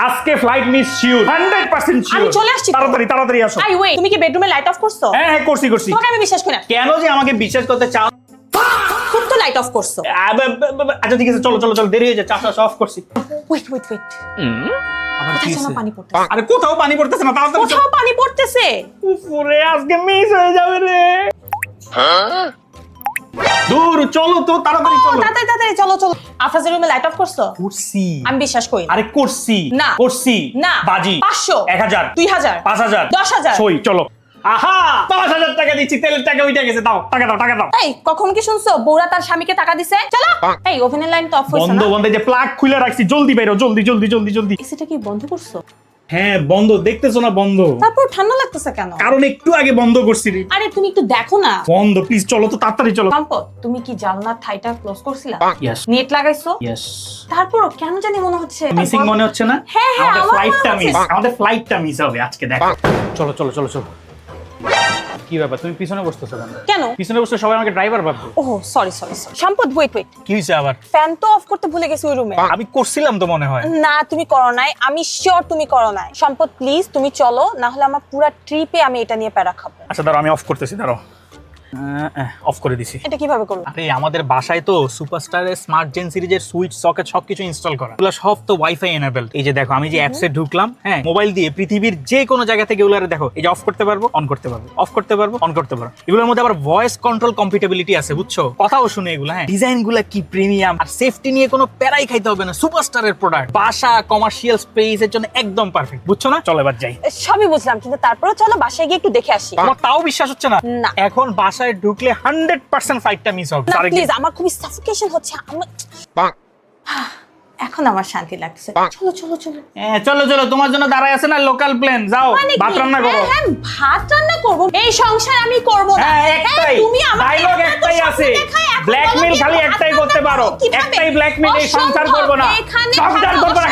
আজকে flight miss sure 100% sure. আমি চলে আসছি তো। তাড়াতাড়ি আসো। আই ওয়েট, তুমি কি বেডরুমে লাইট অফ করছো? হ্যাঁ করছি। তোমাকে আমি বিশ্বাস করি না। কেন যে আমাকে বিশ্বাস করতে চাও? খুব তো লাইট অফ করছো। আচ্ছা ঠিক আছে, চলো দেরি হয়ে যায়, চাষা অফ করছি। ওয়েট আবার কোথায় কি যেন হইছে? পানি পড়তেছে। আরে কোথাও পানি পড়তেছে না, তাড়াতাড়ি চলো। কোথাও পানি পড়তেছে। উপরে আজকে মিস হয়ে যাবে রে। দূর চলো তো, তাড়াতাড়ি চলো। তাড়াতাড়ি চলো। আফরাজের রুমে লাইট অফ করছো? করছি। আমি বিশ্বাস করি না। আরে করছি। না। করছি। না। বাজি 500 1000 2000 5000 10,000 সই চলো। আহা 5000 টাকা দিচ্ছি, তেলের টাকা উঠে গেছে, দাও টাকা দাও। এই কখন কি শুনছো বউরা তার স্বামীকে টাকা দিছে? চলো। এই ওভেনের লাইন তো অফ হইছে না? বন্ধ যে প্লাগ খুলে রাখছি, জলদি বাইরো, জলদি। এসিটা কি বন্ধ করছো? হ্যাঁ বন্ধ, দেখতেছো না বন্ধ? তারপর ঠান্ডা লাগতেছে কেন? কারণ একটু আগে বন্ধ করছি রে। আরে তুমি একটু দেখো না। বন্ধ, প্লিজ চলো তো, তাড়াতাড়ি চলো। সম্পদ, তুমি কি জানলার ঠাইটা ক্লোজ করছিলা? ইয়েস নেট লাগাইছো? ইয়েস। তারপর কেন জানি মনে হচ্ছে মিসিং মনে হচ্ছে না? হ্যাঁ, আমাদের আমার ফ্লাইটটা মনে হচ্ছে। আমাদের ফ্লাইটটা মিস হবে আজকে, দেখো। চলো। কি ব্যাপার, তুমি পিছনে বসতেছো কেন? কেন? পিছনে বসতে সবাই আমাকে ড্রাইভার ভাববে। Oh sorry. সম্পদ ওয়েট কি হইছে আবার? ফ্যান তো অফ করতে ভুলে গেছি ওই রুমে। আমি করছিলাম তো মনে হয়। না তুমি করো নাই, আমি শিওর তুমি করো নাই। সম্পদ প্লিজ তুমি চলো, না হলে আমার পুরো ট্রিপে আমি এটা নিয়ে প্যারা খাবো। আচ্ছা দাঁড়াও, আমি অফ করতেছি, দাঁড়াও। অফ করে দিছি। এটা কিভাবে করবো? আরে আমাদের বাসায় তো সুপারস্টারের স্মার্ট জেন সিরিজের সুইচ সকেট সবকিছু ইনস্টল করা, এগুলো সব তো ওয়াইফাই এনেবলড। এই যে দেখো, আমি যে অ্যাপসে ঢুকলাম, হ্যাঁ মোবাইল দিয়ে পৃথিবীর যে কোনো জায়গা থেকে এগুলো দেখো, এই যে অফ করতে পারবো, অন করতে পারবো, অফ করতে পারবো, অন করতে পারবো। এগুলোর মধ্যে আবার ভয়েস কন্ট্রোল কম্পিটেবিলিটি আছে, বুঝছো? কথাও শুনে এগুলো। হ্যাঁ ডিজাইন গুলা কি প্রিমিয়াম, আর সেফটি নিয়ে কোনো প্যারাই খাইতে হবে না। সুপারস্টারের প্রোডাক্ট, বাসা কমার্শিয়াল স্পেস এর জন্য একদম পারফেক্ট, বুঝছো না? চলো এবার যাই। সবই বুঝলাম, কিন্তু তারপরেও চলো বাসায় গিয়ে একটু দেখে আসি। আমার তাও বিশ্বাস হচ্ছে না। না। এখন বাসায় ঢুকলে 100% ফ্লাইটটা মিস হবে। না প্লিজ, আমার খুবই সাফোকেশন হচ্ছে। এখন আমার শান্তি লাগছে। চলো। হ্যাঁ চলো, তোমার জন্য দাঁড়ায় আছে না লোকাল প্লেন, যাও মানে কি? ভাত রান্না করো। হ্যাঁ, ভাত রান্না করবো। এই সংসার আমি করবো না। হ্যাঁ একটাই তুমি আমাকে ডায়লগ, এত একটাই স্বপ্ন আছে, দেখায়, এখন ব্ল্যাকমেল বলো কি খালি ভাত একটাই রান্না করতে পারো, করবো? কিভাবে? একটাই ব্ল্যাকমেল, এই সংসার অসম্ভব। করবো না। এখানে সংসার থাকা করবো না,